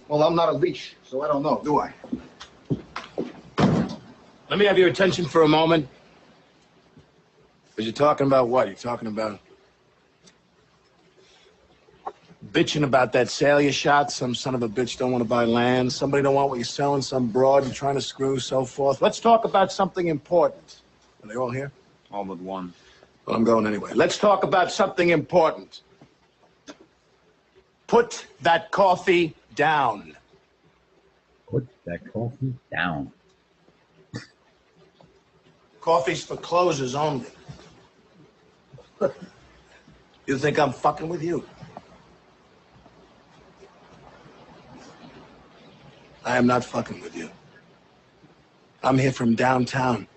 Well, I'm not a leech, so I don't know, do I? Let me have your attention for a moment. Because you're talking about what? You're talking about bitching about that sale you shot. Some son of a bitch don't want to buy land. Somebody don't want what you're selling. Some broad you're trying to screw, so forth. Let's talk about something important. Are they all here? All but one. Well, I'm going anyway. Let's talk about something important. Put that coffee down. Put that coffee down. Coffee's for closers only. You think I'm fucking with you? I am not fucking with you. I'm here from downtown.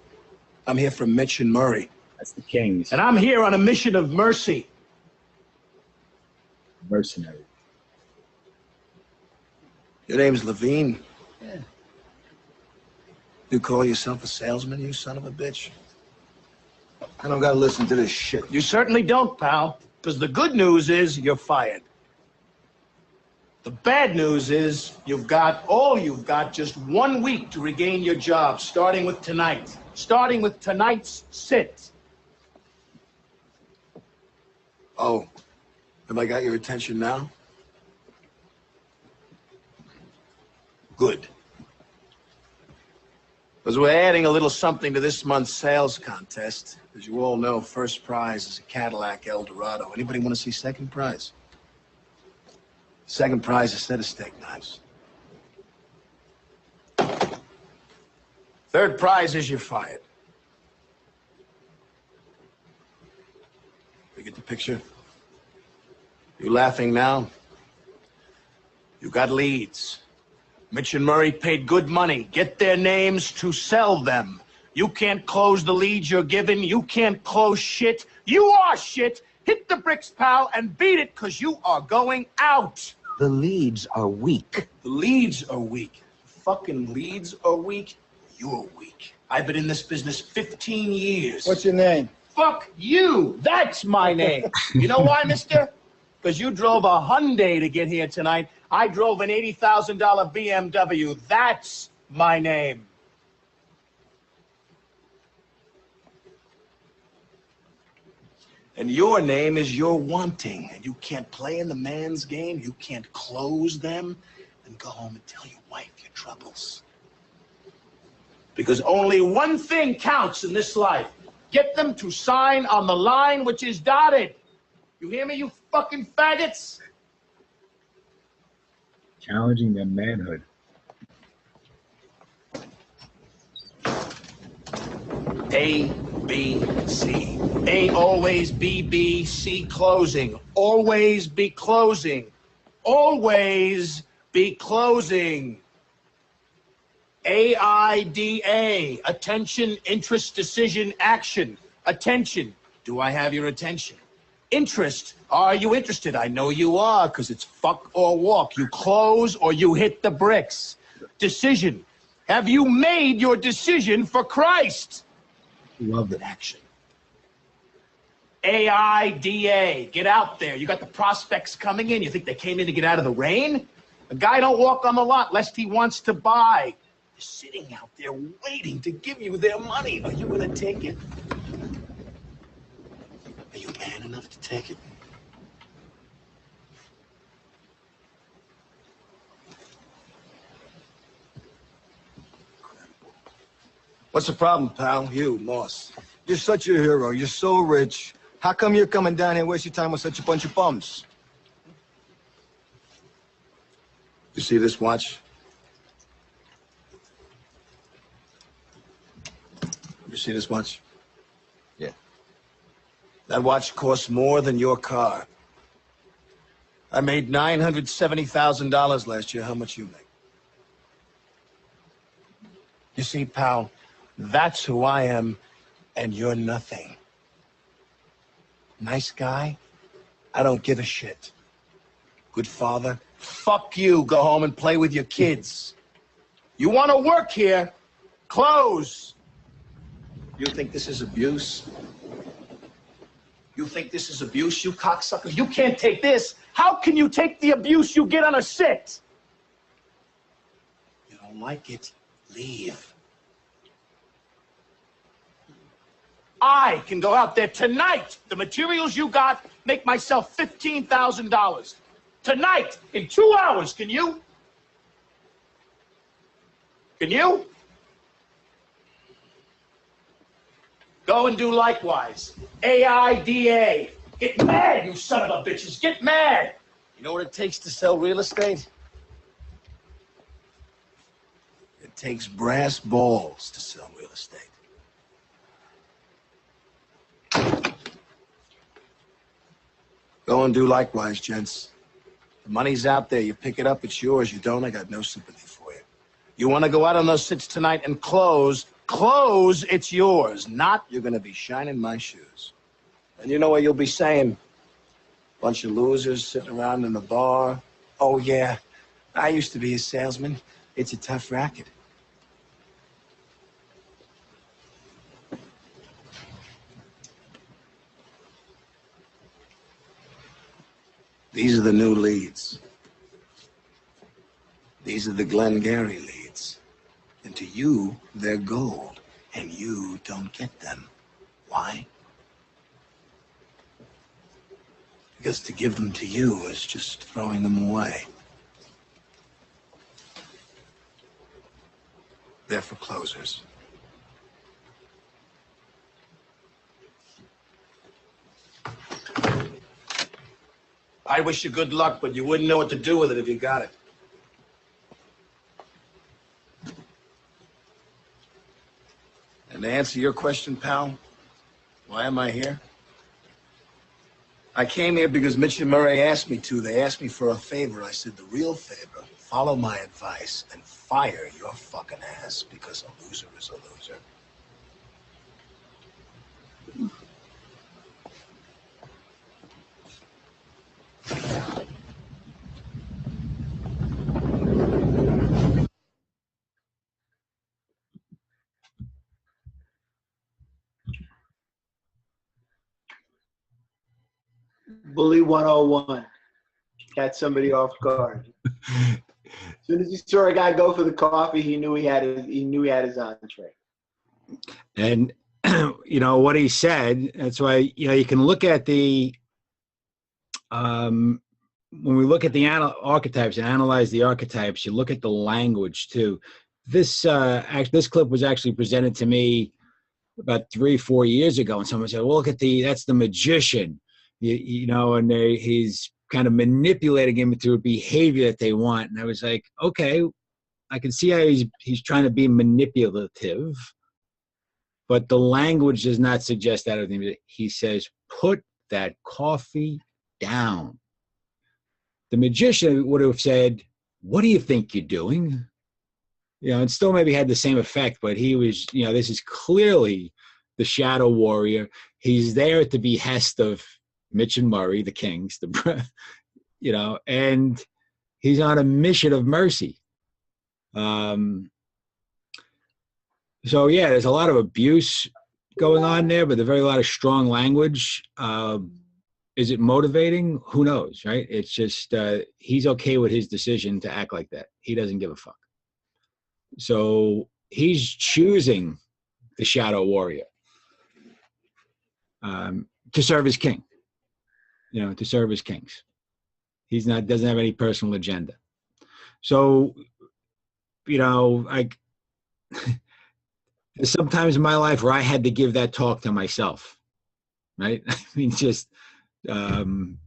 I'm here from Mitch and Murray. That's the Kings. And I'm here on a mission of mercy. Mercenary. Your name's Levine. Yeah. You call yourself a salesman, you son of a bitch? I don't gotta listen to this shit. You certainly don't, pal. Because the good news is you're fired. The bad news is you've got just 1 week to regain your job, starting with tonight. Starting with tonight's sit. Oh, have I got your attention now? Good. Because we're adding a little something to this month's sales contest. As you all know, first prize is a Cadillac Eldorado. Anybody want to see second prize? Second prize is a set of steak knives. Third prize is you're fired. You get the picture? You laughing now? You got leads. Mitch and Murray paid good money. Get their names to sell them. You can't close the leads you're given. You can't close shit. You are shit. Hit the bricks, pal, and beat it, because you are going out. The leads are weak. The leads are weak. Fucking leads are weak. You're weak. I've been in this business 15 years. What's your name? Fuck you. That's my name. You know why, mister? Because you drove a Hyundai to get here tonight. I drove an $80,000 BMW. That's my name. And your name is you're wanting. And you can't play in the man's game. You can't close them. Then go home and tell your wife your troubles. Because only one thing counts in this life. Get them to sign on the line which is dotted. You hear me, you fucking faggots? Challenging their manhood. A, B, C. A, always B, B, C, closing. Always be closing. Always be closing. AIDA, attention, interest, decision, action. Attention, do I have your attention? Interest, are you interested? I know you are, because it's fuck or walk. You close or you hit the bricks. Decision, have you made your decision for Christ? Love it. Action. AIDA, get out there. You got the prospects coming in. You think they came in to get out of the rain? A guy don't walk on the lot lest he wants to buy. They're sitting out there waiting to give you their money. Are you going to take it? Are you man enough to take it? What's the problem, pal? You, Moss. You're such a hero. You're so rich. How come you're coming down here and wasting your time with such a bunch of bums? You see this watch? You see this watch? Yeah. That watch costs more than your car. I made $970,000 last year. How much you make? You see, pal, that's who I am, and you're nothing. Nice guy? I don't give a shit. Good father? Fuck you. Go home and play with your kids. You want to work here? Close. You think this is abuse? You think this is abuse, you cocksuckers? You can't take this. How can you take the abuse you get on a sit? Don't like it? Leave. I can go out there tonight. The materials you got make myself $15,000. Tonight, in 2 hours, can you? Can you? Go and do likewise. AIDA. Get mad, you son of a bitches. Get mad. You know what it takes to sell real estate? It takes brass balls to sell real estate. Go and do likewise, gents. The money's out there. You pick it up, it's yours. You don't, I got no sympathy for you. You want to go out on those sits tonight and close, it's yours. Not, you're going to be shining my shoes. And you know what you'll be saying? Bunch of losers sitting around in the bar. Oh, yeah, I used to be a salesman. It's a tough racket. These are the new leads. These are the Glengarry leads. And to you, they're gold. And you don't get them. Why? Because to give them to you is just throwing them away. They're for closers. I wish you good luck, but you wouldn't know what to do with it if you got it. And to answer your question, pal, why am I here? I came here because Mitch and Murray asked me to. They asked me for a favor. I said, the real favor, follow my advice and fire your fucking ass, because a loser is a loser. Bully 101. Catch somebody off guard. As soon as he saw a guy go for the coffee, he knew he had his entree. And you know what he said. That's why you can look at the when we look at the archetypes and analyze the archetypes, you look at the language too. This clip was actually presented to me about 3-4 years ago, and someone said, "Well, look at that's the magician." And he's kind of manipulating him into a behavior that they want. And I was like, okay, I can see how he's trying to be manipulative, but the language does not suggest that. He says, put that coffee down. The magician would have said, what do you think you're doing? And still maybe had the same effect, but he was, this is clearly the shadow warrior. He's there at the behest of Mitch and Murray, the Kings, and he's on a mission of mercy. So yeah, there's a lot of abuse going on there, but there's a lot of strong language. Is it motivating? Who knows, right? It's just he's okay with his decision to act like that. He doesn't give a fuck. So he's choosing the shadow warrior to serve as king. To serve as kings. Doesn't have any personal agenda. So, sometimes in my life where I had to give that talk to myself, right? I mean, just, and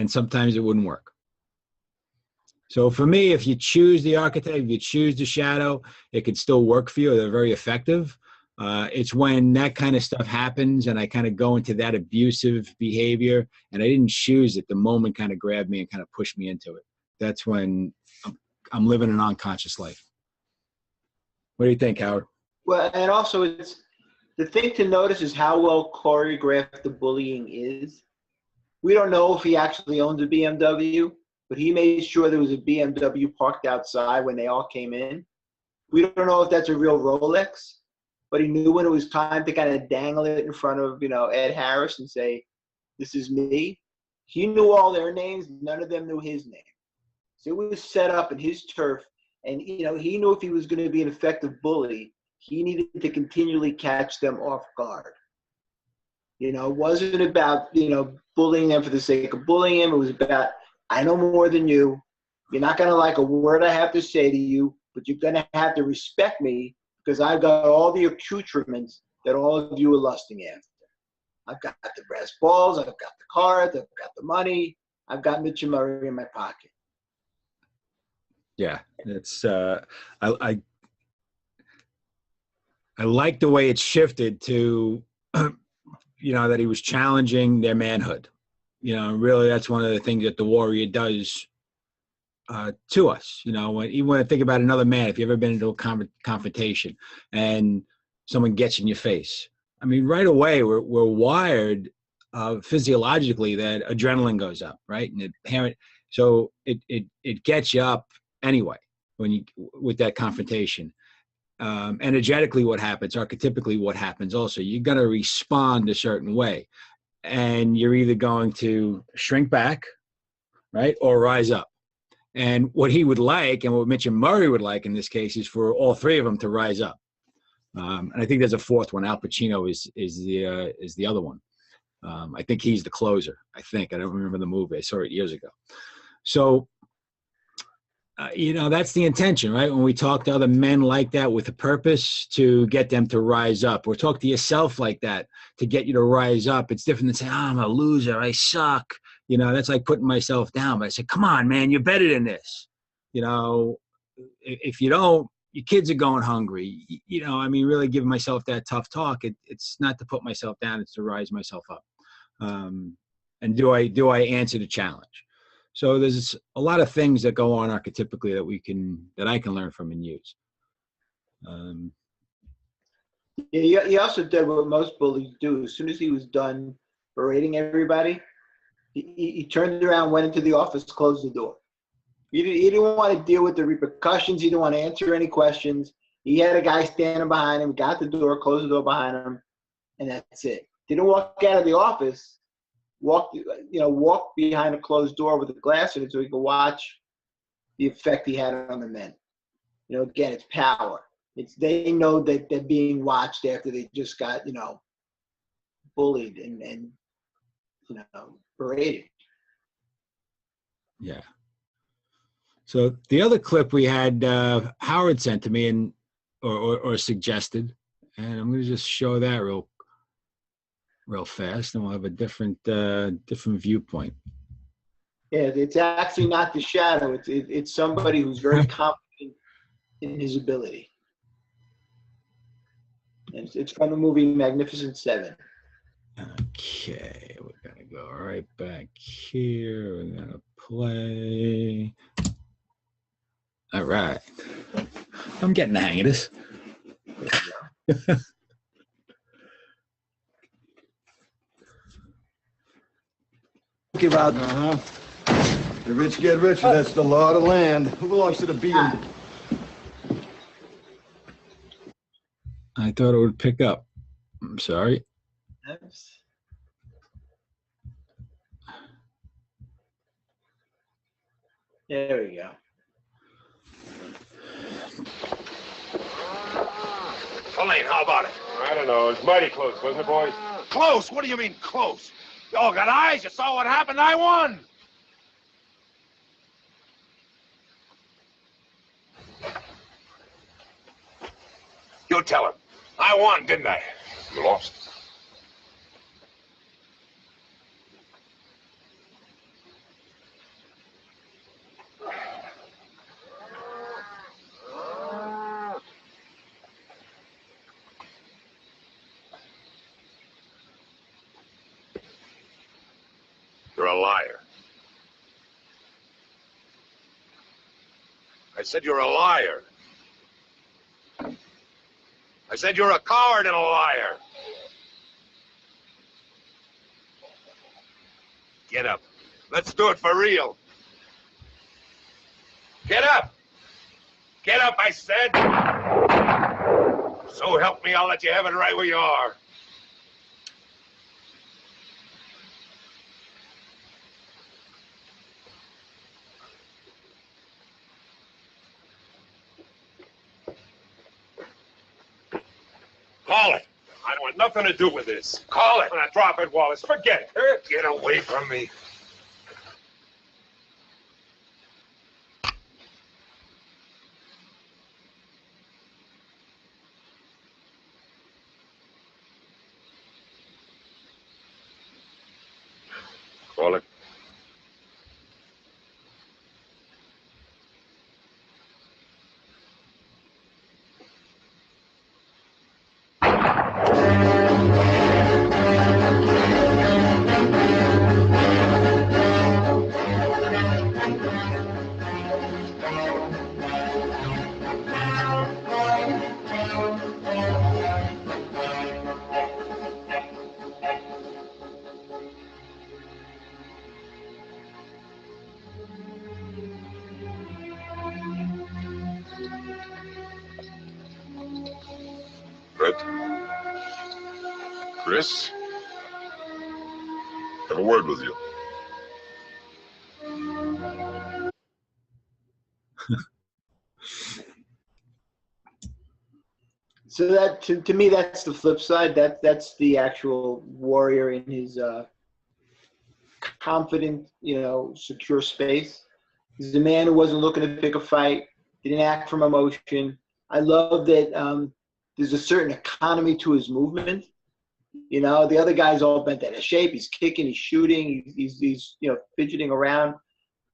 sometimes it wouldn't work. So for me, if you choose the archetype, if you choose the shadow, it could still work for you. They're very effective. It's when that kind of stuff happens and I kind of go into that abusive behavior and I didn't choose it. The moment kind of grabbed me and kind of pushed me into it. That's when I'm living an unconscious life. What do you think, Howard? Well, and also it's the thing to notice is how well choreographed the bullying is. We don't know if he actually owns a BMW, but he made sure there was a BMW parked outside when they all came in. We don't know if that's a real Rolex. But he knew when it was time to kind of dangle it in front of, Ed Harris and say, this is me. He knew all their names. None of them knew his name. So it was set up in his turf. And, he knew if he was going to be an effective bully, he needed to continually catch them off guard. It wasn't about, bullying them for the sake of bullying him. It was about, I know more than you. You're not going to like a word I have to say to you, but you're going to have to respect me because I've got all the accoutrements that all of you are lusting after. I've got the brass balls. I've got the cards. I've got the money. I've got Mitch and Murray in my pocket. Yeah, it's I like the way it shifted to that he was challenging their manhood. Really that's one of the things that the warrior does to us. Even when I think about another man, if you've ever been into a confrontation and someone gets in your face, I mean, right away we're wired physiologically that adrenaline goes up, right? And so it gets you up anyway with that confrontation. Energetically, what happens, archetypically, what happens also, you're going to respond a certain way, and you're either going to shrink back, right, or rise up. And what he would like, and what Mitch and Murray would like in this case, is for all three of them to rise up. And I think there's a fourth one. Al Pacino is the other one. I think he's the closer. I don't remember the movie. I saw it years ago. So, that's the intention, right? When we talk to other men like that with a purpose to get them to rise up, or talk to yourself like that to get you to rise up, it's different than saying, oh, I'm a loser, I suck. That's like putting myself down. But I say, come on, man, you're better than this. If you don't, your kids are going hungry. Really giving myself that tough talk. It's not to put myself down, it's to rise myself up. And do I answer the challenge? So there's a lot of things that go on archetypically that I can learn from and use. He also did what most bullies do. As soon as he was done berating everybody, he turned around, went into the office, closed the door. He didn't want to deal with the repercussions. He didn't want to answer any questions. He had a guy standing behind him, got the door, closed the door behind him, and that's it. Didn't walk out of the office. Walk behind a closed door with a glass in it so he could watch the effect he had on the men. Again, it's power. They know that they're being watched after they just got, bullied and berated. Yeah. So the other clip we had, Howard sent to me or suggested, and I'm going to just show that real fast, and we'll have a different viewpoint. Yeah, it's actually not the shadow. It's somebody who's very confident in his ability. And it's from the movie Magnificent Seven. Okay, we're gonna go right back here. We're gonna play. All right, I'm getting the hang of this. Think about the rich get richer. That's the law of the land. Who belongs to the BM? I thought it would pick up. I'm sorry. Oops. There we go. Elaine, how about it? I don't know. It's mighty close, wasn't it, boys? Close? What do you mean, close? You all got eyes. You saw what happened. I won. You tell him. I won, didn't I? You lost. You're a liar. I said you're a liar. I said you're a coward and a liar. Get up. Let's do it for real. Get up. Get up, I said. So help me, I'll let you have it right where you are. Call it. I don't want nothing to do with this. Call it. Now drop it, Wallace. Forget it. Get away from me. Call it. Brett? Chris? Have a word with you. So that to me, that's the flip side. That's the actual warrior in his confident, secure space. He's a man who wasn't looking to pick a fight. Didn't act from emotion. I love that there's a certain economy to his movement. The other guy's all bent out of shape. He's kicking, he's shooting, he's fidgeting around.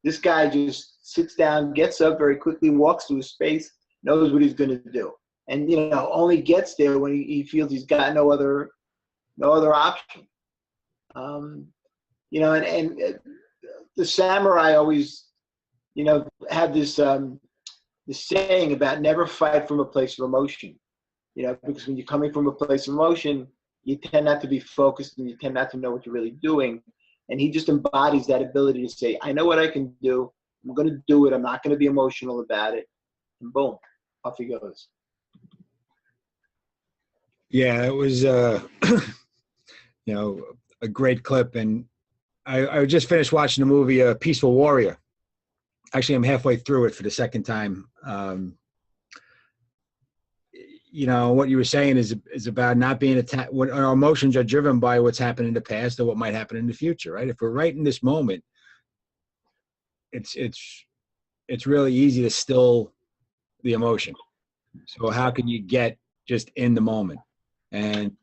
This guy just sits down, gets up very quickly, walks to his space, knows what he's going to do. And, only gets there when he feels he's got no other option. And the samurai always, have this saying about never fight from a place of emotion. Because when you're coming from a place of emotion, you tend not to be focused and you tend not to know what you're really doing. And he just embodies that ability to say, I know what I can do. I'm going to do it. I'm not going to be emotional about it. And boom, off he goes. Yeah, it was, a great clip. And I just finished watching the movie Peaceful Warrior. Actually, I'm halfway through it for the second time. What you were saying is about not being attacked. When our emotions are driven by what's happened in the past or what might happen in the future, right? If we're right in this moment, it's really easy to still the emotion. So how can you get just in the moment? And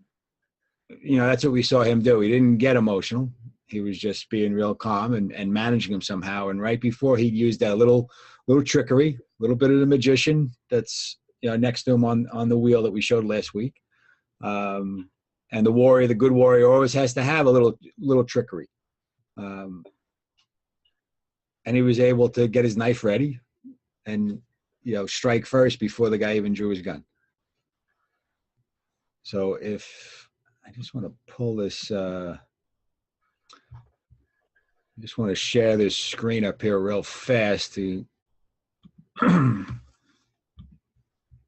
that's what we saw him do. He didn't get emotional. He was just being real calm and managing them somehow. And right before he used that little trickery, a little bit of the magician that's next to him on the wheel that we showed last week. And the warrior, the good warrior, always has to have a little trickery. And he was able to get his knife ready and strike first before the guy even drew his gun. So if I just want to pull this. I just want to share this screen up here real fast to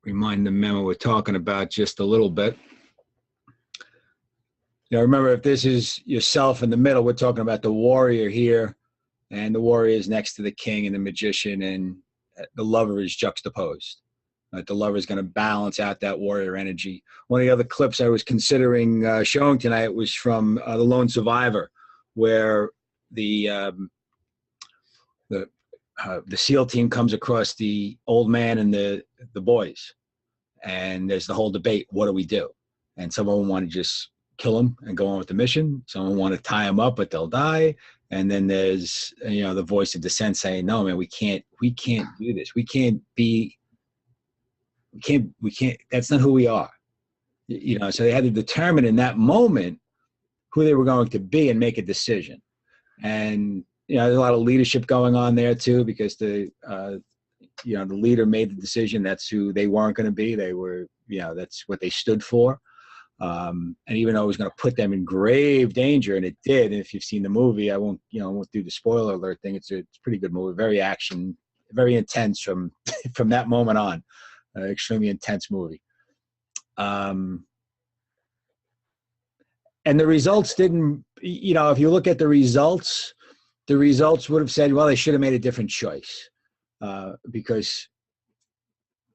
remind the memo we're talking about just a little bit. Remember, if this is yourself in the middle, we're talking about the warrior here, and the warrior is next to the king and the magician, and the lover is juxtaposed. Right? The lover is going to balance out that warrior energy. One of the other clips I was considering showing tonight was from The Lone Survivor, where the SEAL team comes across the old man and the boys, and there's the whole debate: what do we do? And some of them want to just kill them and go on with the mission. Some want to tie them up, but they'll die. And then there's the voice of dissent saying, "No, man, we can't do this. We can't. That's not who we are." So they had to determine in that moment who they were going to be and make a decision. And there's a lot of leadership going on there too, because the leader made the decision. That's who they weren't going to be. They were, that's what they stood for. And even though it was going to put them in grave danger, and it did. And if you've seen the movie, I won't do the spoiler alert thing. It's a pretty good movie, very action, very intense from that moment on. Extremely intense movie. And the results didn't, if you look at the results would have said, well, they should have made a different choice, because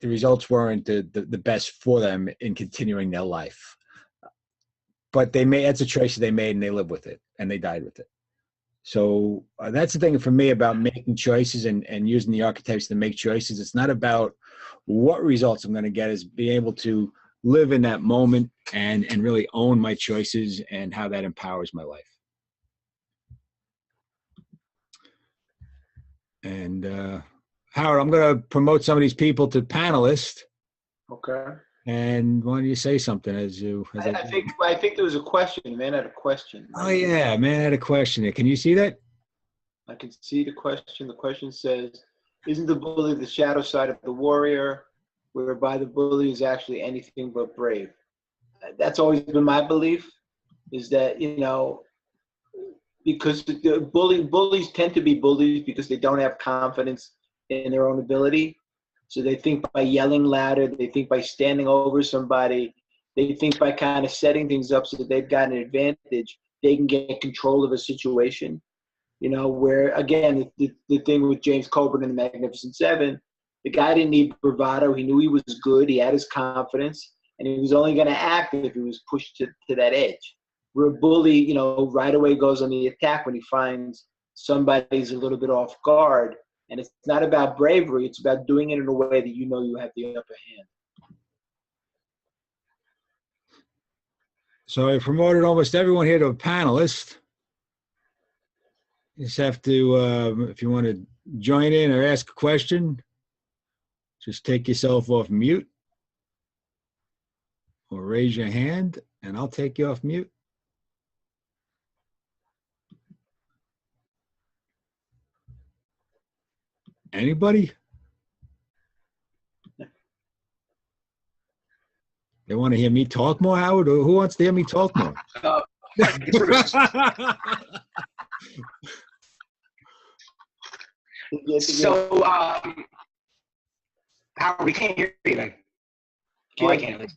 the results weren't the best for them in continuing their life. But that's a choice that they made, and they lived with it, and they died with it. So that's the thing for me about making choices and using the archetypes to make choices. It's not about what results I'm going to get, is being able to live in that moment and really own my choices and how that empowers my life. And Howard, I'm going to promote some of these people to panelists. Okay. And why don't you say something as I think there was a question. Man had a question. Oh yeah, man had a question there. Can you see that? I can see the question. The question says, "Isn't the bully the shadow side of the warrior, whereby the bully is actually anything but brave?" That's always been my belief. Is that, you know, because the bullies tend to be bullies because they don't have confidence in their own ability. So they think by yelling louder, they think by standing over somebody, they think by kind of setting things up so that they've got an advantage, they can get control of a situation. You know, where, again, the thing with James Coburn in The Magnificent Seven, the guy didn't need bravado. He knew he was good. He had his confidence. And he was only going to act if he was pushed to that edge. Where a bully, you know, right away goes on the attack when he finds somebody's a little bit off guard. And it's not about bravery. It's about doing it in a way that you know you have the upper hand. So I promoted almost everyone here to a panelist. You just have to, if you want to join in or ask a question, just take yourself off mute or raise your hand, and I'll take you off mute. Anybody? They want to hear me talk more, Howard? Or who wants to hear me talk more? So, Howard, we can't hear you then. Oh, I can't at least.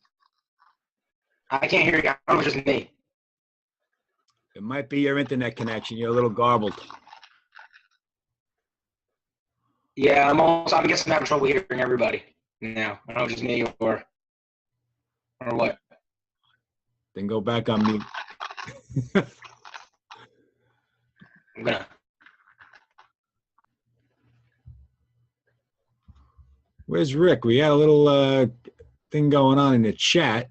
I can't hear you. I don't know if it's just me. It might be your internet connection. You're a little garbled. Yeah, I'm guessing I'm having trouble hearing everybody now. I don't know if it's just me or what. Then go back on mute. I'm gonna. Where's Rick? We had a little thing going on in the chat.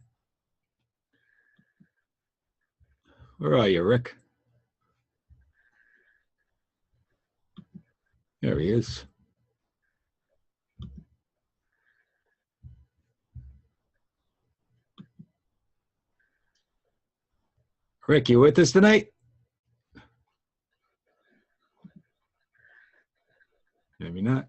Where are you, Rick? There he is. Rick, you with us tonight? Maybe not.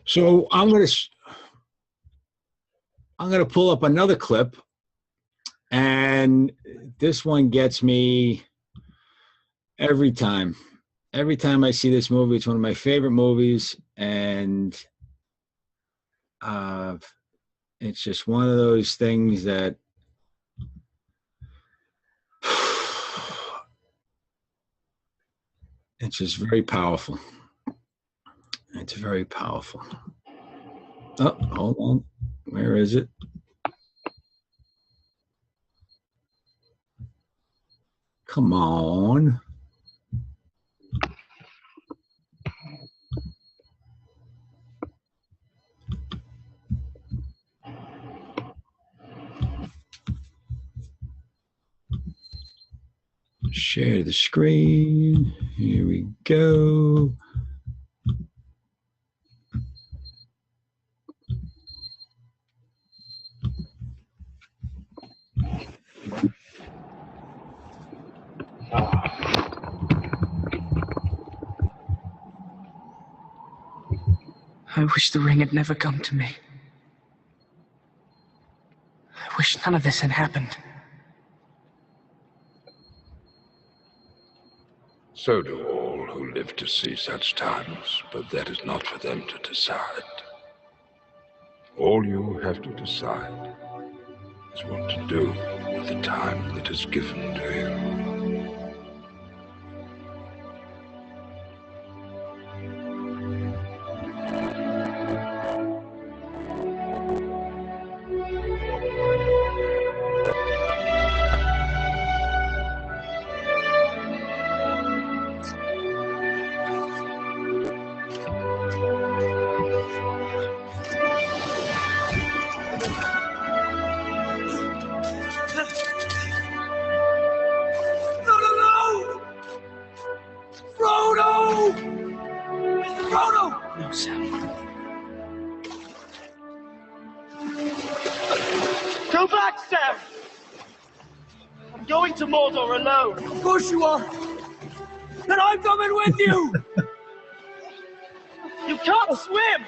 So I'm gonna pull up another clip, and this one gets me every time. Every time I see this movie, it's one of my favorite movies, and it's just one of those things that it's just very powerful. It's very powerful. Oh, hold on. Where is it? Come on. Share the screen. Here we go. I wish the ring had never come to me. I wish none of this had happened. So do all who live to see such times, but that is not for them to decide. All you have to decide is what to do with the time that is given to you. Go back, Sam! I'm going to Mordor alone. Of course you are. And I'm coming with you! You can't swim!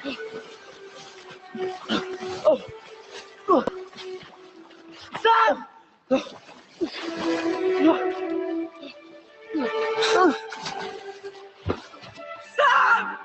Sam! Sam!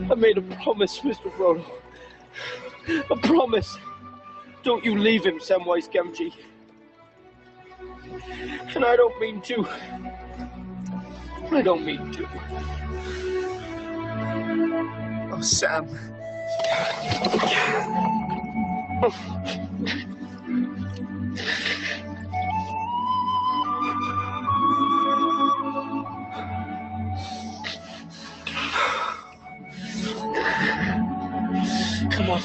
I made a promise, Mr. Frodo. A promise. Don't you leave him, Samwise Gamgee. And I don't mean to. I don't mean to. Oh, Sam. Come on.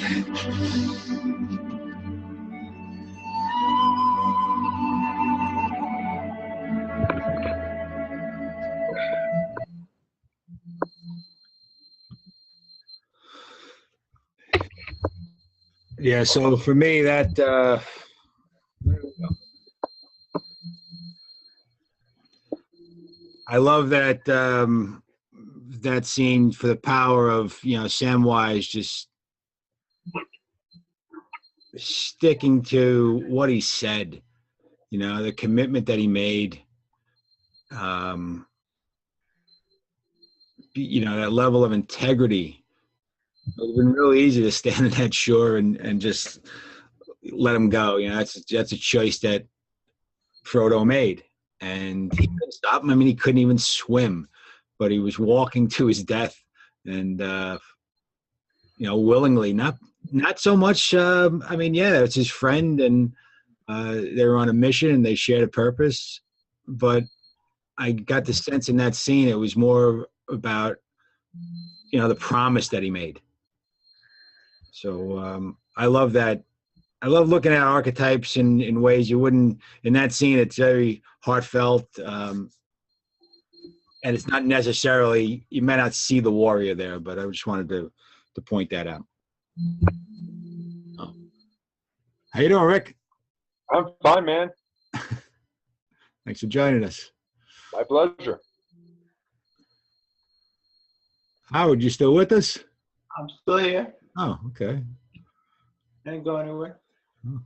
Yeah, so for me, that I love that that scene for the power of, you know, Samwise just sticking to what he said, you know, the commitment that he made, you know, that level of integrity. It would have been really easy to stand on that shore and just let him go. You know, that's a choice that Frodo made, and he couldn't stop him. I mean, he couldn't even swim, but he was walking to his death, and you know, willingly. Not so much. I mean, yeah, it's his friend, and they were on a mission, and they shared a purpose. But I got the sense in that scene it was more about, you know, the promise that he made. So I love that. I love looking at archetypes in ways you wouldn't. In that scene, it's very heartfelt, and it's not necessarily, you may not see the warrior there, but I just wanted to point that out. Oh. How you doing, Rick? I'm fine, man. Thanks for joining us. My pleasure. Howard, you still with us? I'm still here. Oh, okay. I didn't go anywhere. Oh.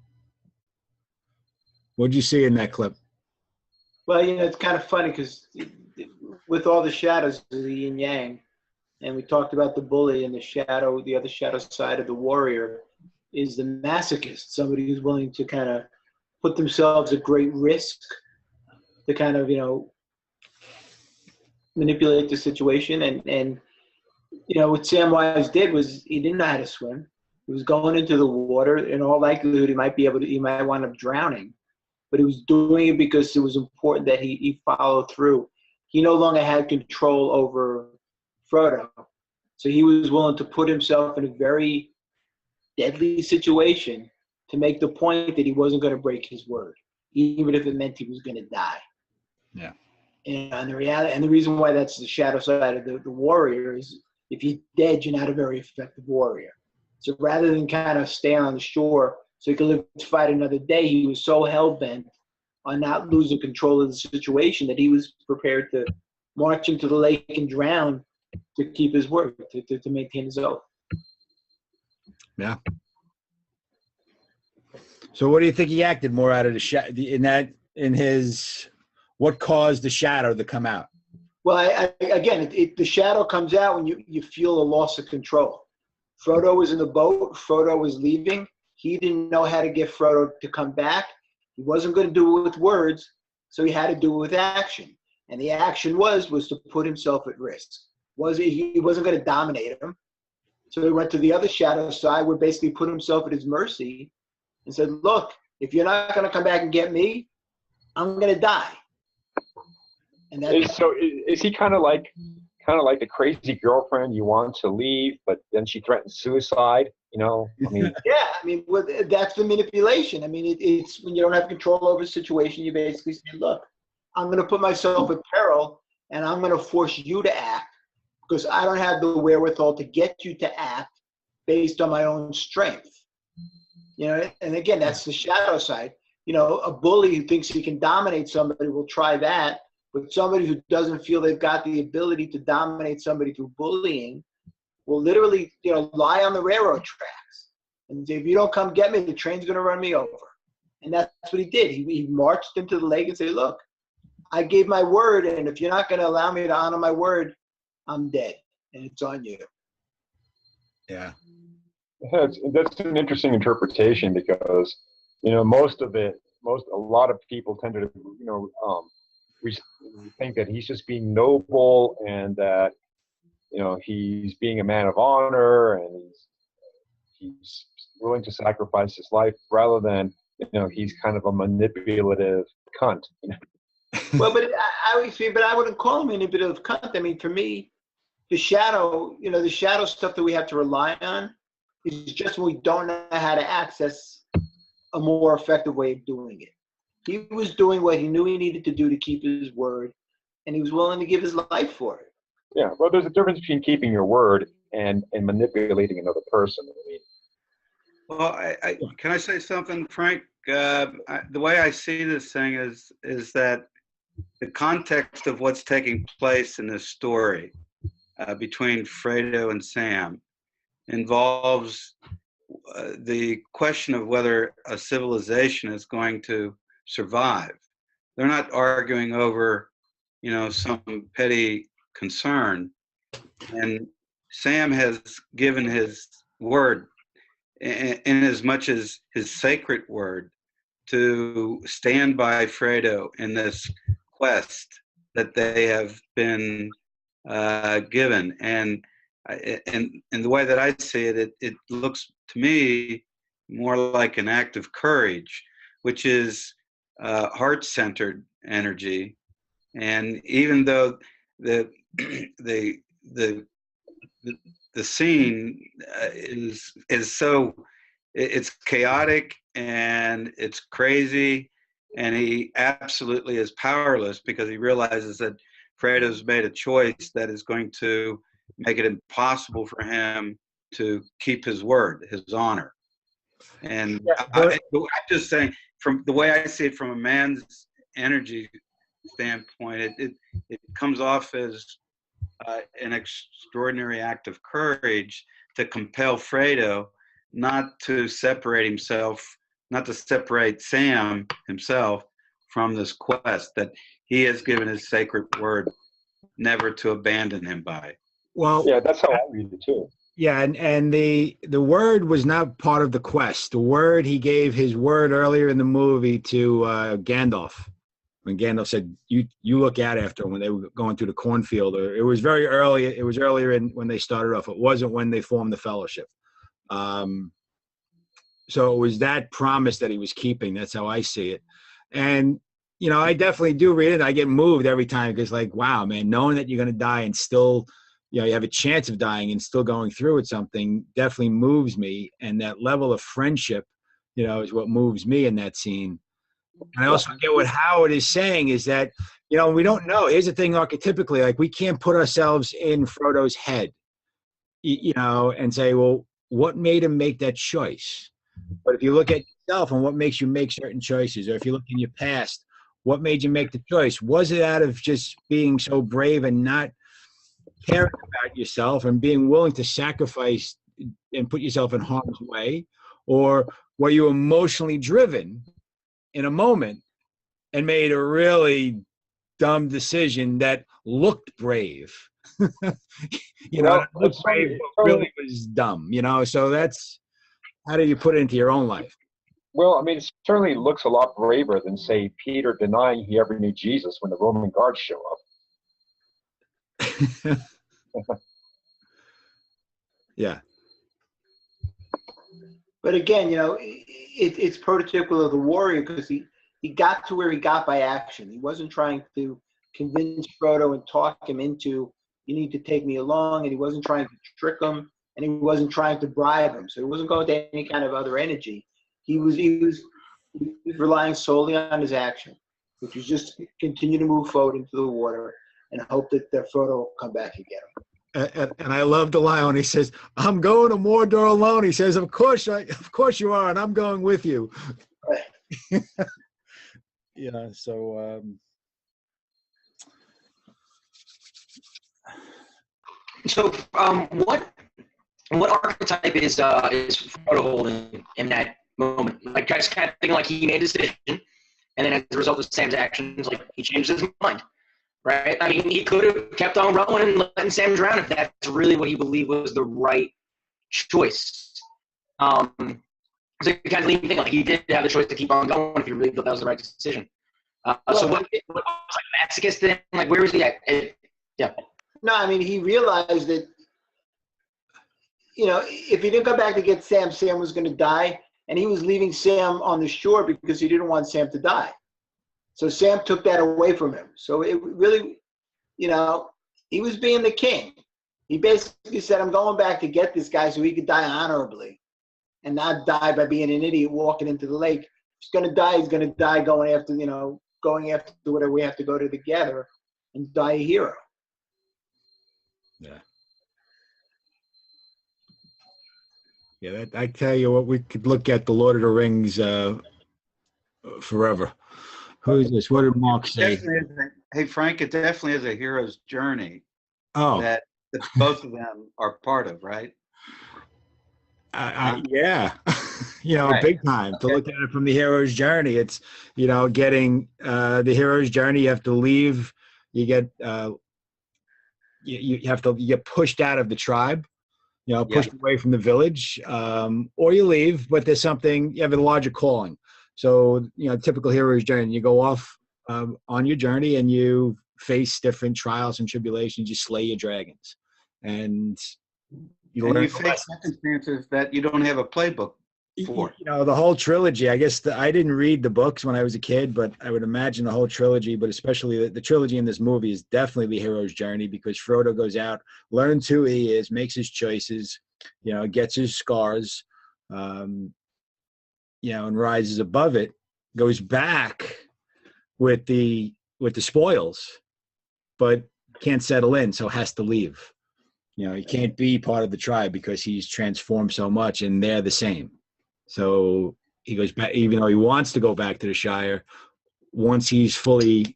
What'd you see in that clip? Well, you know, it's kind of funny because with all the shadows of the yin yang, and we talked about the bully and the shadow, the other shadow side of the warrior is the masochist, somebody who's willing to kind of put themselves at great risk to kind of, you know, manipulate the situation. And you know, what Samwise did was he didn't know how to swim. He was going into the water. In all likelihood, he might wind up drowning. But he was doing it because it was important that he followed through. He no longer had control over Frodo. So he was willing to put himself in a very deadly situation to make the point that he wasn't going to break his word, even if it meant he was going to die. Yeah. And the reality, and the reason why that's the shadow side of the warrior is if you're dead, you're not a very effective warrior. So rather than kind of stay on the shore so he could live to fight another day, he was so hell-bent on not losing control of the situation that he was prepared to march into the lake and drown to keep his word, to maintain his oath. Yeah. So what do you think he acted more out of what caused the shadow to come out? Well, the shadow comes out when you feel a loss of control. Frodo was in the boat. Frodo was leaving. He didn't know how to get Frodo to come back. He wasn't going to do it with words. So he had to do it with action. And the action was to put himself at risk. He wasn't going to dominate him. So he went to the other shadow side where basically put himself at his mercy and said, look, if you're not going to come back and get me, I'm going to die. And is he kind of like the crazy girlfriend you want to leave, but then she threatens suicide? You know, I mean. Yeah, I mean, that's the manipulation. I mean, it's when you don't have control over the situation, you basically say, look, I'm going to put myself at peril, and I'm going to force you to act because I don't have the wherewithal to get you to act based on my own strength. You know, and again, that's the shadow side. You know, a bully who thinks he can dominate somebody will try that, but somebody who doesn't feel they've got the ability to dominate somebody through bullying will literally, you know, lie on the railroad tracks and say, if you don't come get me, the train's going to run me over. And that's what he did. He marched into the lake and said, look, I gave my word, and if you're not going to allow me to honor my word, I'm dead, and it's on you. Yeah. That's an interesting interpretation because, you know, a lot of people tend to, you know, we think that he's just being noble and that, you know, he's being a man of honor and he's willing to sacrifice his life rather than, you know, he's kind of a manipulative cunt. You know? Well, but I wouldn't call him manipulative cunt. I mean, for me, the shadow stuff that we have to rely on is just when we don't know how to access a more effective way of doing it. He was doing what he knew he needed to do to keep his word, and he was willing to give his life for it. Yeah, well, there's a difference between keeping your word and manipulating another person. I mean, well, can I say something, Frank? The way I see this thing is that the context of what's taking place in this story between Fredo and Sam involves the question of whether a civilization is going to survive. They're not arguing over, you know, some petty concern. And Sam has given his word, in as much as his sacred word, to stand by Fredo in this quest that they have been given. And the way that I see it, it looks to me more like an act of courage, which is heart-centered energy. And even though the scene is so, it's chaotic and it's crazy, and he absolutely is powerless because he realizes that Fredo's made a choice that is going to make it impossible for him to keep his word, his honor. And I'm just saying, from the way I see it from a man's energy standpoint, it comes off as an extraordinary act of courage to compel Fredo not to separate himself, not to separate Sam himself from this quest that he has given his sacred word never to abandon him by. Well, yeah, that's how I read it too. Yeah, and the word was not part of the quest. The word, he gave his word earlier in the movie to Gandalf. When Gandalf said, "You look out after him," when they were going through the cornfield. Or it was very early. It was earlier when they started off. It wasn't when they formed the fellowship. So it was that promise that he was keeping. That's how I see it. And you know, I definitely do read it. I get moved every time because, like, wow, man, knowing that you're going to die and still, you know, you have a chance of dying and still going through with something definitely moves me. And that level of friendship, you know, is what moves me in that scene. And I also get what Howard is saying is that, you know, we don't know. Here's the thing, archetypically, like, we can't put ourselves in Frodo's head, you know, and say, well, what made him make that choice? But if you look at yourself and what makes you make certain choices, or if you look in your past, what made you make the choice? Was it out of just being so brave and not caring about yourself and being willing to sacrifice and put yourself in harm's way? Or were you emotionally driven in a moment and made a really dumb decision that looked brave? You know, looked brave, but really was dumb, you know? So that's, how do you put it into your own life? Well, I mean, it certainly looks a lot braver than, say, Peter denying he ever knew Jesus when the Roman guards show up. Yeah. But again, it's prototypical of the warrior because he got to where he got by action. He wasn't trying to convince Frodo and talk him into, you need to take me along, and he wasn't trying to trick him, and he wasn't trying to bribe him. So he wasn't going to any kind of other energy. He was relying solely on his action, which was just continue to move forward into the water and hope that Frodo will come back and get him. And I love the line when he says, "I'm going to Mordor alone." He says, "Of course you are, and I'm going with you." Right. Yeah. So. So, what archetype is Frodo holding in that moment? Like, I just kind of thinking like he made a decision, and then as a result of Sam's actions, like he changed his mind, right? I mean, he could have kept on rowing and letting Sam drown if that's really what he believed was the right choice. So you kind of leave me thinking like he did have the choice to keep on going if he really thought that was the right decision. So what was like masochist thing? Like, where was he at? Yeah. No, I mean, he realized that, if he didn't come back to get Sam, Sam was going to die, and he was leaving Sam on the shore because he didn't want Sam to die. So Sam took that away from him. So it really, he was being the king. He basically said, I'm going back to get this guy so he could die honorably and not die by being an idiot walking into the lake. He's going to die. He's going to die going after whatever we have to go to together and die a hero. Yeah. Yeah, I tell you what, we could look at the Lord of the Rings forever. Who is this? What did Mark say? Hey, Frank, it definitely is a hero's journey that both of them are part of, right? Yeah, Right. big time. To look at it from the hero's journey, it's getting the hero's journey. You have to leave. You get you get pushed out of the tribe. Pushed away from the village, or you leave. But there's something, you have a larger calling. So typical hero's journey. You go off on your journey and you face different trials and tribulations. You slay your dragons, and you learn. You face circumstances that you don't have a playbook for. The whole trilogy. I guess I didn't read the books when I was a kid, but I would imagine the whole trilogy, but especially the trilogy in this movie, is definitely the hero's journey, because Frodo goes out, learns who he is, makes his choices, gets his scars, and rises above it, goes back with the spoils, but can't settle in, so has to leave. He can't be part of the tribe because he's transformed so much, and they're the same. So he goes back, even though he wants to go back to the Shire. Once he's fully,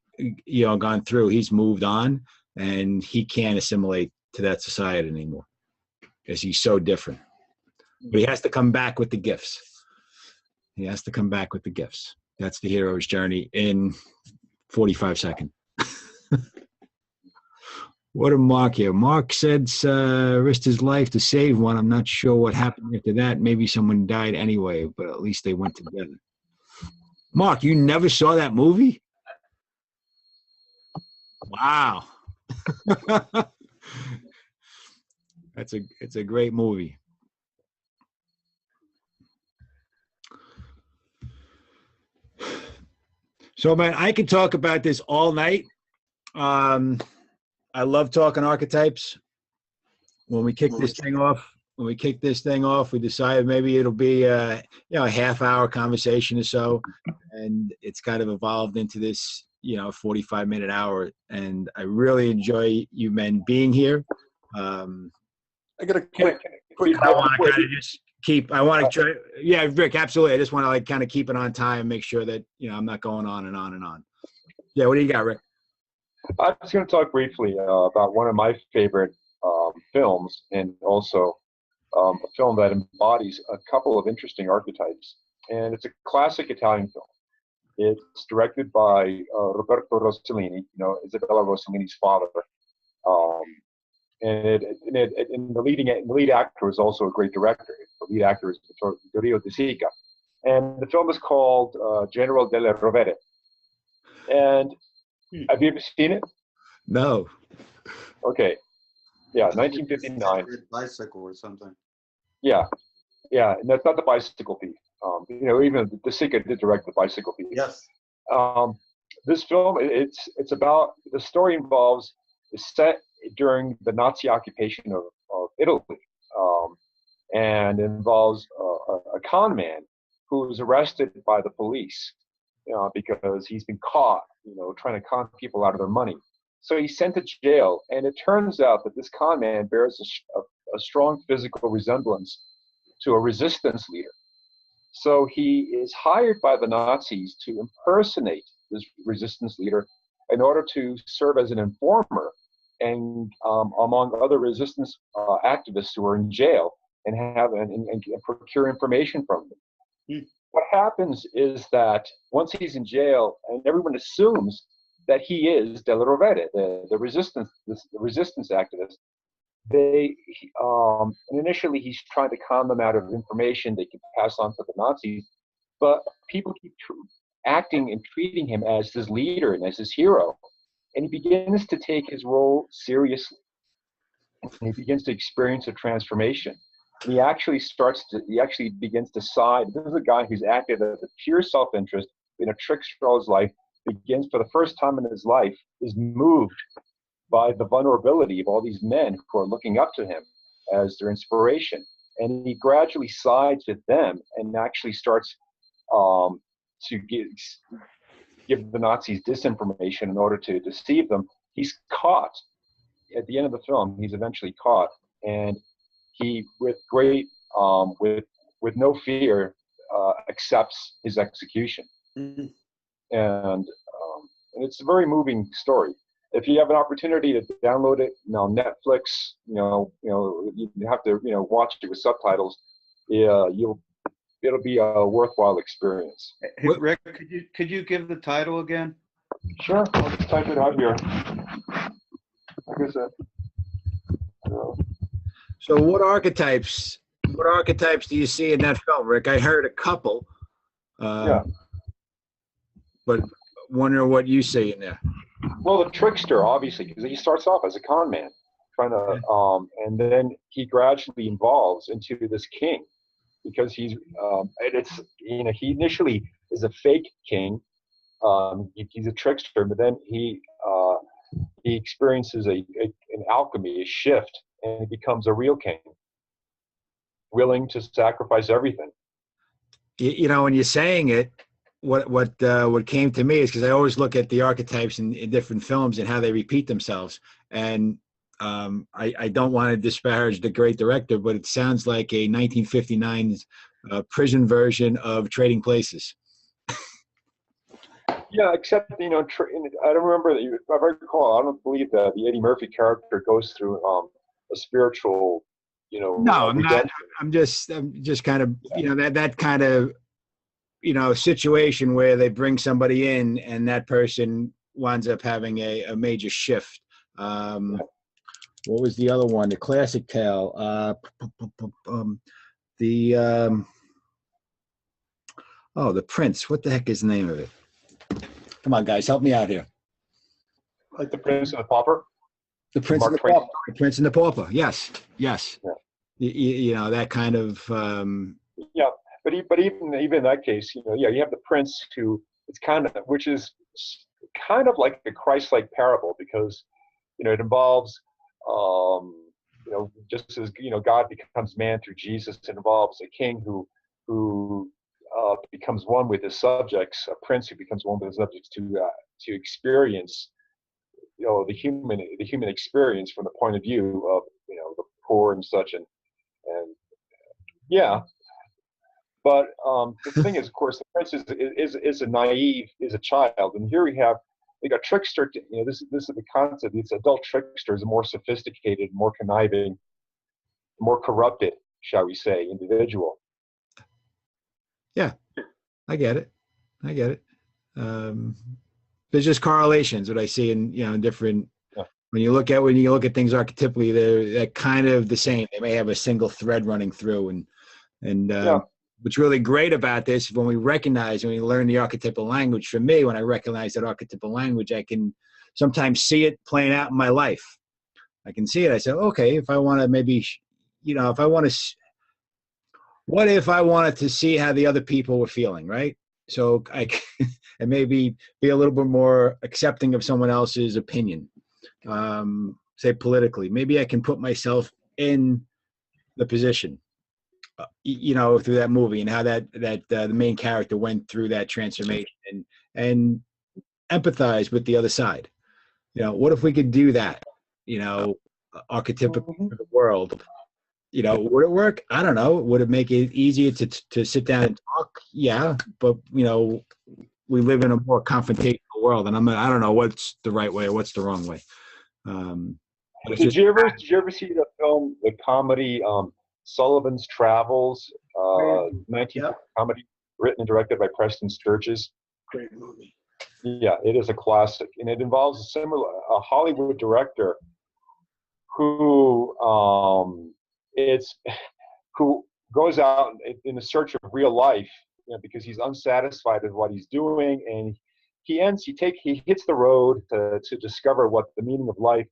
gone through, he's moved on, and he can't assimilate to that society anymore because he's so different. But he has to come back with the gifts. That's the hero's journey in 45 seconds. What did Mark here? Mark said risked his life to save one. I'm not sure what happened after that. Maybe someone died anyway, but at least they went together. Mark, you never saw that movie? Wow. It's a great movie. So, man, I could talk about this all night. I love talking archetypes. When we kick this thing off, we decided maybe it'll be a half-hour conversation or so, and it's kind of evolved into this 45-minute hour. And I really enjoy you men being here. I got a quick. I want to kind of just keep. I want to try. Yeah, Rick, absolutely. I just want to kind of keep it on time and make sure that I'm not going on and on and on. Yeah, what do you got, Rick? I was going to talk briefly about one of my favorite films, and also a film that embodies a couple of interesting archetypes. And it's a classic Italian film. It's directed by Roberto Rossellini, Isabella Rossellini's father. And the lead actor is also a great director. The lead actor is Vittorio De Sica. And the film is called General delle Rovere. And have you ever seen it? No. Okay. Yeah, 1959. Bicycle or something. Yeah, and that's not the bicycle thief. Even the Sika did direct the bicycle thief. Yes. This film, it's about, the story involves, is set during the Nazi occupation of Italy, and involves a con man who was arrested by the police because he's been caught, trying to con people out of their money. So he's sent to jail, and it turns out that this con man bears a strong physical resemblance to a resistance leader. So he is hired by the Nazis to impersonate this resistance leader in order to serve as an informer and among other resistance activists who are in jail and procure information from them. What happens is that once he's in jail, and everyone assumes that he is Della Rovere, the resistance activist, and initially he's trying to con them out of information they can pass on to the Nazis, but people keep acting and treating him as his leader and as his hero, and he begins to take his role seriously, and he begins to experience a transformation. And he actually begins to side. This is a guy who's acted as a pure self-interest, been a trickster all his life, begins for the first time in his life, is moved by the vulnerability of all these men who are looking up to him as their inspiration. And he gradually sides with them and actually starts to give the Nazis disinformation in order to deceive them. He's caught. At the end of the film, he's eventually caught, and he, with no fear, accepts his execution. And it's a very moving story. If you have an opportunity to download it, Netflix, you have to, watch it with subtitles. Yeah, it'll be a worthwhile experience. Hey, Rick, could you give the title again? Sure, I'll just type it out here. Like I said. So what archetypes do you see in that film, Rick? I heard a couple. Yeah. But wonder what you see in there. Well, the trickster, obviously, because he starts off as a con man, trying to, and then he gradually evolves into this king, because he initially is a fake king. He's a trickster, but then he experiences an alchemy, a shift, and he becomes a real king, willing to sacrifice everything. When you're saying it, what came to me is, because I always look at the archetypes in different films and how they repeat themselves, and I don't want to disparage the great director, but it sounds like a 1959 prison version of Trading Places. Yeah, except I don't remember. If I recall, I don't believe that the Eddie Murphy character goes through a spiritual, No, I'm not. I'm just kind of that kind of situation where they bring somebody in and that person winds up having a major shift. What was the other one? The classic tale. The Prince. What the heck is the name of it? Come on, guys, help me out here. Like The Prince and the Pauper? The Prince and the Pauper. The Prince and the Pauper. Yes. Yeah. That kind of. Yeah, but even in that case, you have the prince who which is kind of like a Christ-like parable, because it involves just as God becomes man through Jesus, it involves a king who becomes one with his subjects, a prince who becomes one with his subjects to experience the human experience from the point of view of the poor and such, and yeah. But the thing is, of course, the prince is a child, and here we have a trickster. This is the concept. This adult trickster is a more sophisticated, more conniving, more corrupted, shall we say, individual. Yeah, I get it. There's just correlations what I see in different. Yeah. When you look at things archetypically, they're kind of the same. They may have a single thread running through, and what's really great about this is when we learn the archetypal language. For me, when I recognize that archetypal language, I can sometimes see it playing out in my life. I can see it. I say, okay, if I want to maybe, if I want to, what if I wanted to see how the other people were feeling, right? So and maybe be a little bit more accepting of someone else's opinion, say politically. Maybe I can put myself in the position, through that movie and how that the main character went through that transformation and empathize with the other side. What if we could do that? Archetypical for the world. Would it work? I don't know. Would it make it easier to sit down and talk? Yeah, but we live in a more confrontational world, and I don't know what's the right way or what's the wrong way. Did you ever see the film, the comedy Sullivan's Travels, 19th comedy, written and directed by Preston Sturges? Great movie. Yeah, it is a classic, and it involves a Hollywood director who who goes out in the search of real life, because he's unsatisfied with what he's doing, and he hits the road to discover what the meaning of life.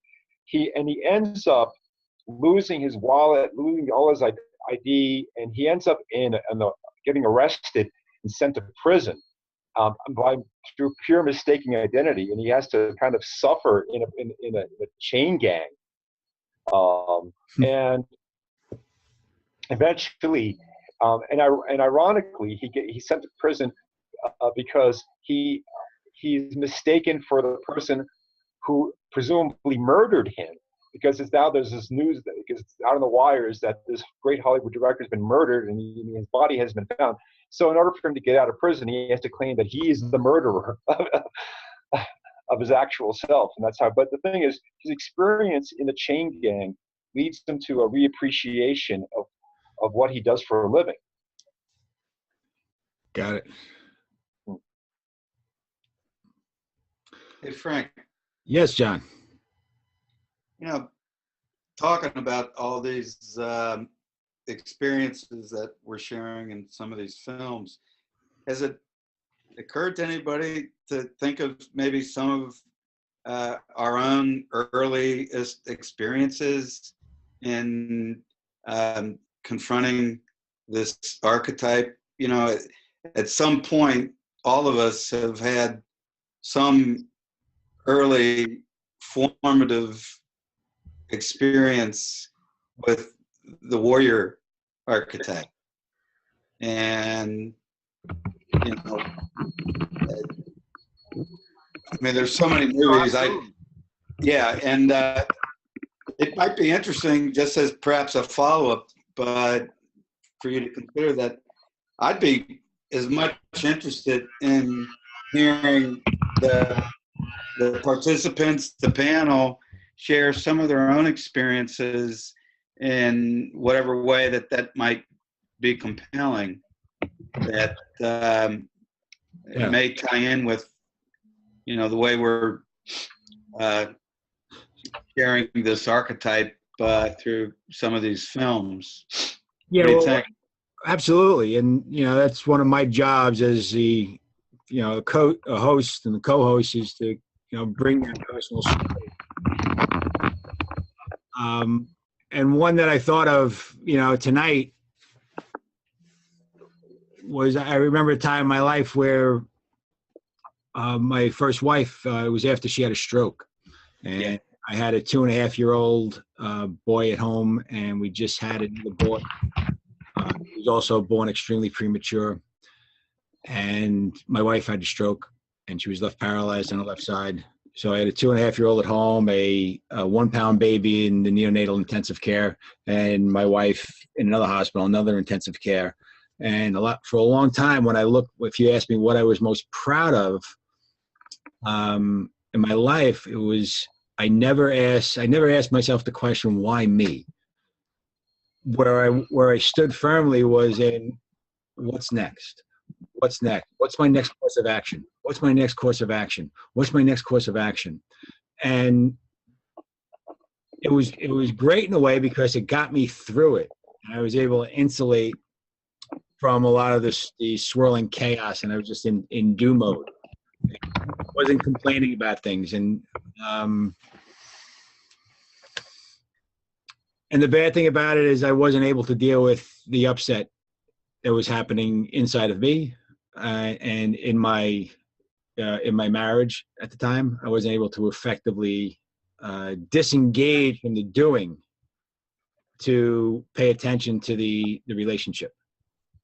He ends up losing his wallet, losing all his ID, and he ends up getting arrested and sent to prison through pure mistaking identity, and he has to kind of suffer in a chain gang, and eventually, and ironically, he's sent to prison because he's mistaken for the person who presumably murdered him, because there's this news because it's out on the wires that this great Hollywood director has been murdered and his body has been found. So in order for him to get out of prison, he has to claim that he is the murderer of his actual self, and that's how. But the thing is, his experience in the chain gang leads him to a reappreciation of what he does for a living. Got it. Hey, Frank. Yes, John. Talking about all these experiences that we're sharing in some of these films, has it occurred to anybody to think of maybe some of our own early experiences in confronting this archetype? At some point, all of us have had some early formative experience with the warrior archetype. And, there's so many movies. And it might be interesting, just as perhaps a follow-up, but for you to consider that, I'd be as much interested in hearing the participants, the panel, share some of their own experiences in whatever way that might be compelling, that it may tie in with, the way we're sharing this archetype through some of these films. Yeah, what do you think? Absolutely. And, that's one of my jobs as the, a host and the co-host is to, bring that personal story. And one that I thought of, tonight was, I remember a time in my life where my first wife, it was after she had a stroke. And I had a 2.5-year-old boy at home, and we just had another boy. He was also born extremely premature. And my wife had a stroke, and she was left paralyzed on the left side. So I had a 2.5-year-old at home, a 1-pound baby in the neonatal intensive care, and my wife in another hospital, another intensive care. And for a long time, if you ask me what I was most proud of in my life, it was I never asked myself the question, why me? Where I stood firmly was in what's next? What's next? What's my next course of action? What's my next course of action? What's my next course of action? And it was great in a way because it got me through it. And I was able to insulate from a lot of the swirling chaos, and I was just in do mode. I wasn't complaining about things, and the bad thing about it is I wasn't able to deal with the upset that was happening inside of me, and in my marriage at the time. I wasn't able to effectively disengage from the doing to pay attention to the relationship.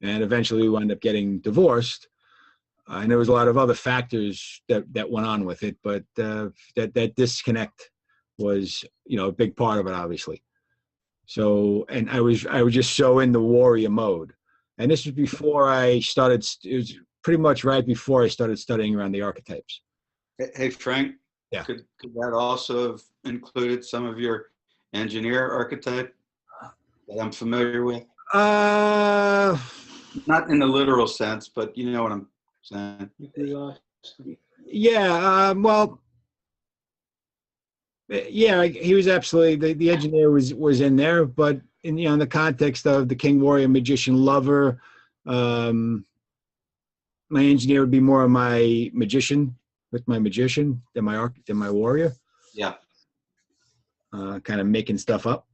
And eventually we wound up getting divorced. And there was a lot of other factors that went on with it, but that disconnect was, a big part of it, obviously. So, and I was just so in the warrior mode. And this was before I started, it was pretty much right before I started studying around the archetypes. Hey, Frank. Yeah. Could that also have included some of your engineer archetype that I'm familiar with? Not in the literal sense, but you know what I'm saying. Yeah. Well. Yeah, he was absolutely the engineer was in there, but in the context of the king, warrior, magician, lover, my engineer would be more of my magician than my warrior. Yeah. Kind of making stuff up.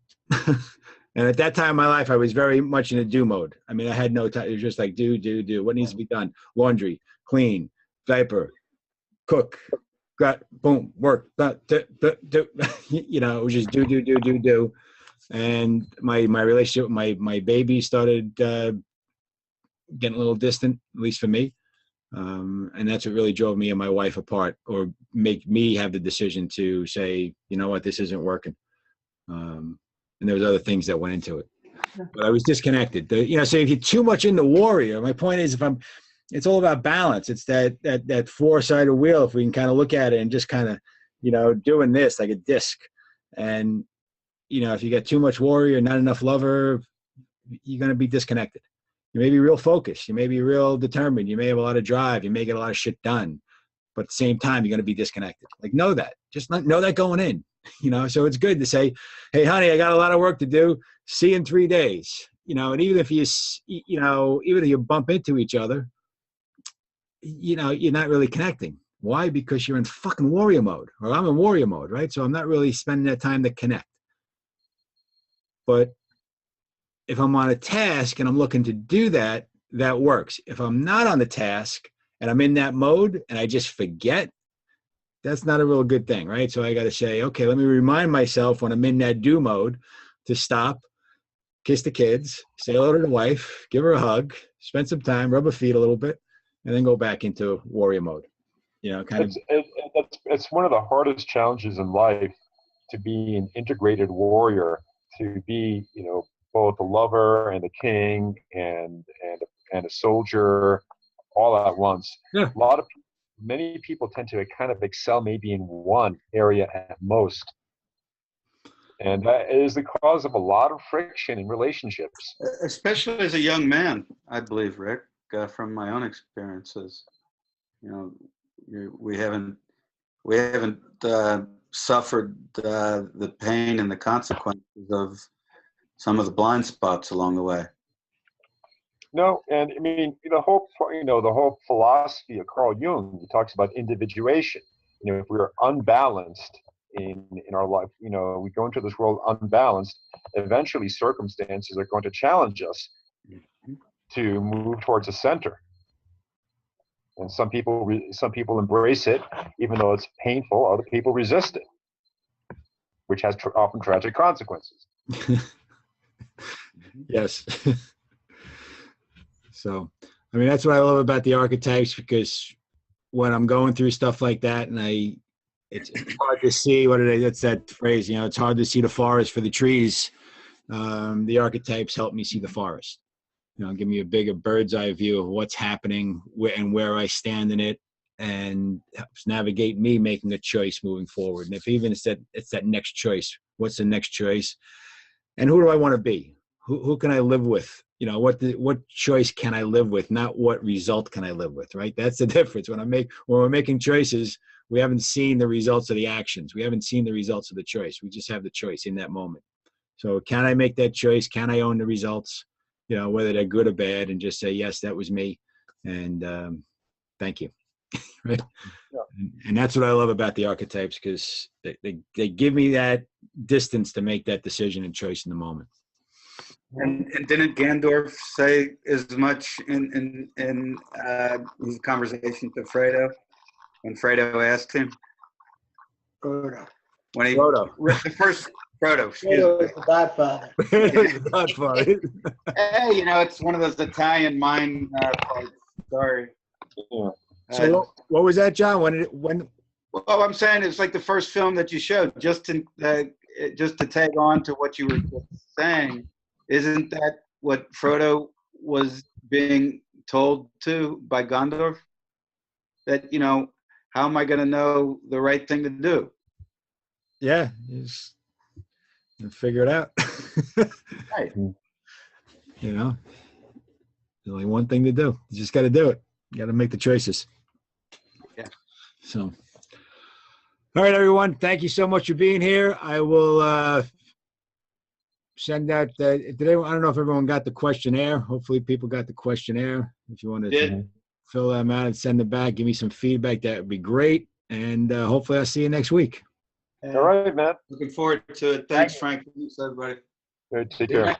And at that time in my life, I was very much in a do mode. I mean, I had no time. It was just like do. What needs to be done? Laundry, clean, diaper, cook. Got boom, work, do. It was just do. And my relationship with my baby started getting a little distant, at least for me. And that's what really drove me and my wife apart, or make me have the decision to say, you know what, this isn't working. And there was other things that went into it, but I was disconnected. So if you're too much into warrior, my point is, it's all about balance. It's that four-sided wheel, if we can kind of look at it and just kind of, doing this like a disc. And, if you get too much warrior, not enough lover, you're going to be disconnected. You may be real focused. You may be real determined. You may have a lot of drive. You may get a lot of shit done. But at the same time, you're going to be disconnected. Like, know that. Just know that going in. So it's good to say, hey, honey, I got a lot of work to do. See you in 3 days. And even if even if you bump into each other, you're not really connecting. Why? Because you're in fucking warrior mode, or I'm in warrior mode, right? So I'm not really spending that time to connect. But if I'm on a task and I'm looking to do that, that works. If I'm not on the task and I'm in that mode and I just forget, that's not a real good thing, right? So I got to say, okay, let me remind myself when I'm in that do mode to stop, kiss the kids, say hello to the wife, give her a hug, spend some time, rub her feet a little bit, and then go back into warrior mode. It's one of the hardest challenges in life, to be an integrated warrior, to be, both a lover and a king and a soldier all at once. Yeah. Many people tend to kind of excel maybe in one area at most. And that is the cause of a lot of friction in relationships. Especially as a young man, I believe, Rick, from my own experiences. We haven't suffered the pain and the consequences of some of the blind spots along the way. No, and I mean, the whole philosophy of Carl Jung, he talks about individuation. If we're unbalanced in our life, we go into this world unbalanced, eventually circumstances are going to challenge us to move towards the center. And some people embrace it, even though it's painful. Other people resist it, which has often tragic consequences. Yes. So, I mean, that's what I love about the archetypes, because when I'm going through stuff like that, and it's hard to see that's that phrase, it's hard to see the forest for the trees. The archetypes help me see the forest. Give me a bigger bird's eye view of what's happening and where I stand in it, and helps navigate me making a choice moving forward. And if even it's that next choice, what's the next choice? And who do I want to be? Who can I live with? What choice can I live with? Not what result can I live with, right? That's the difference. When we're making choices, we haven't seen the results of the actions. We haven't seen the results of the choice. We just have the choice in that moment. So can I make that choice? Can I own the results? whether they're good or bad, and just say, yes, that was me. And thank you. Right? And that's what I love about the archetypes, because they give me that distance to make that decision and choice in the moment. And didn't Gandorf say as much in his conversation to Fredo when Fredo asked him? Frodo. When he Frodo. the first Frodo. Frodo is the Godfather. The Godfather. Hey, it's one of those Italian mind parts. Sorry. Yeah. So what was that, John? When? Well, I'm saying it's like the first film that you showed. Just to tag on to what you were just saying, isn't that what Frodo was being told to by Gondorf? That how am I going to know the right thing to do? Yeah, just figure it out. Right. There's only one thing to do. You just got to do it. You got to make the choices. Yeah. So, all right, everyone. Thank you so much for being here. I will send out I don't know if everyone got the questionnaire. Hopefully people got the questionnaire. If you want to fill them out and send it back, give me some feedback, that would be great. And hopefully I'll see you next week. All right, Matt. Looking forward to it. Thanks, Frank. Thanks, everybody. All right, take care.